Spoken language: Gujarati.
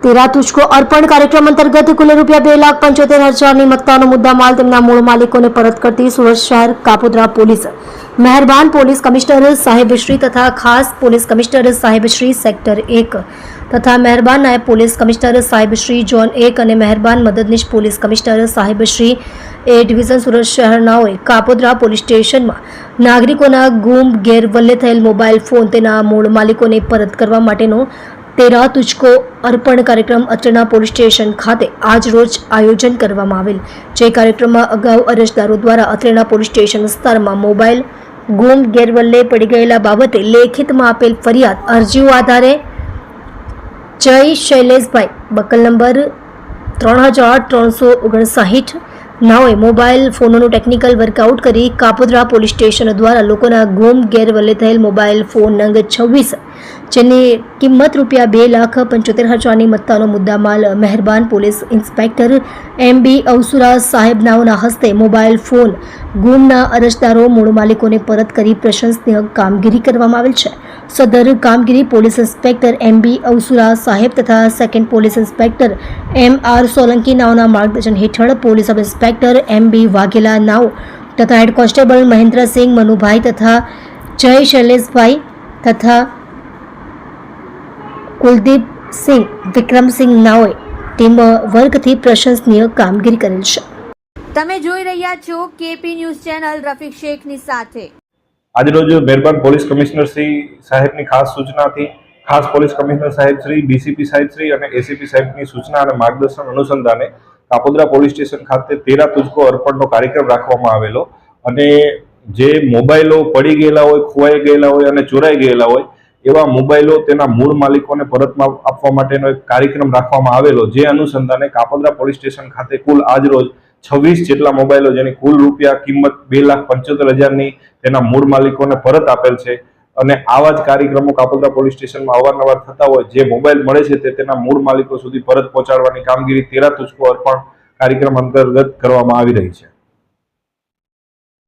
तेरा तुझको अर्पण कार्यक्रम अंतर्गत कुल રૂપિયા 2,75,000ની મત્તાનો મુદ્દામાલ તેમના મૂળ માલિકોને પરત કરતી સુરત શહેર કાપોદ્રા પોલીસ મહેરબાન પોલીસ કમિશનર સાહેબશ્રી તથા ખાસ પોલીસ કમિશનર સાહેબશ્રી સેક્ટર 1 તથા મહેરબાન નાયબ પોલીસ કમિશનર સાહેબશ્રી ઝોન 1 અને મહેરબાન મદદનીશ પોલીસ કમિશનર સાહેબશ્રી એ ડિવિઝન સુરત શહેરનાઓએ કાપોદ્રા પોલીસ સ્ટેશનમાં નાગરિકોના ગુમ ગેરવલ્લે થયેલ મોબાઈલ ફોન તેના મૂળ માલિકોને પરત કરવા માટેનો तेरा तुझको अर्पण कार्यक्रम अत्रेना पोलीस स्टेशन खाते आज रोज आयोजन करवामां आवेल। जे कार्यक्रम में अगाऊ अरजदारों द्वारा अत्रेना पोलीस स्टेशन विस्तार में मोबाइल गुम गैरवल्ले पड़ी गयेला बाबते लेखित में आपेल फरियाद अरजीओ आधारे जय शैलेषभाई बकल नंबर 3359 नाओए मोबाइल फोनों टेक्निकल वर्कआउट करी कापोद्रा पोलीस स्टेशन द्वारा लोकोना गुम गैरवल्ले थयेल मोबाइल फोन नंग 26 જેની કિંમત રૂપિયા 2,75,000ની મત્તાનો મુદ્દામાલ મહેરબાન પોલીસ ઇન્સ્પેક્ટર MB અવસુરા સાહેબનાઓના હસ્તે મોબાઈલ ફોન ગુમના અરજદારો મૂળ માલિકોને પરત કરી પ્રશંસનીય કામગીરી કરવામાં આવેલ છે। સદર કામગીરી પોલીસ ઇન્સ્પેક્ટર MB અવસુરા સાહેબ તથા second police inspector MR Solanki નાઓના માર્ગદર્શન હેઠળ police sub inspector MB Vaghela નાઓ તથા હેડ કોન્સ્ટેબલ મહેન્દ્રસિંહ મનુભાઈ તથા જય શૈલેષભાઈ તથા कुलदीप सिंह विक्रम सिंह नाओए टीम वर्ग थी प्रशंसनीय कामगीरी करेल छे। તમે જોઈ રહ્યા છો કેપી ન્યૂઝ ચેનલ રફીક શેખની સાથે। आज रोज मेहरबान पोलीस कमिश्नर श्री साहेबनी खास सूचनाथी खास पोलीस कमिश्नर साहेब श्री DCP साहेब श्री અને ACP સાહેબની સૂચના અને માર્ગદર્શન અનુસંધાને કાપોદ્રા પોલીસ સ્ટેશન ખાતે તેરા તુજકો અર્પણનો કાર્યક્રમ રાખવામાં આવેલો અને જે મોબાઈલો પડી ગયેલા હોય ખોવાઈ ગયેલા હોય અને ચોરાઈ ગયેલા હોય એવા મોબાઈલો તેના મૂળ માલિકોને પરત આપવા માટેનો એક કાર્યક્રમ રાખવામાં આવેલો જે અનુસંધાને કાપોદ્રા પોલીસ સ્ટેશન ખાતે કુલ આજ રોજ 26 જેટલા મોબાઈલો જેની કુલ રૂપિયા કિંમત 2,75,000ની તેના મૂળ માલિકોને પરત આપેલ છે અને આવા જ કાર્યક્રમો કાપોદ્રા પોલીસ સ્ટેશનમાં અવારનવાર થતા હોય જે મોબાઈલ મળે છે તે તેના મૂળ માલિકો સુધી પરત પહોંચાડવાની કામગીરી તેરા તુજકો અર્પણ કાર્યક્રમ અંતર્ગત કરવામાં આવી રહી છે।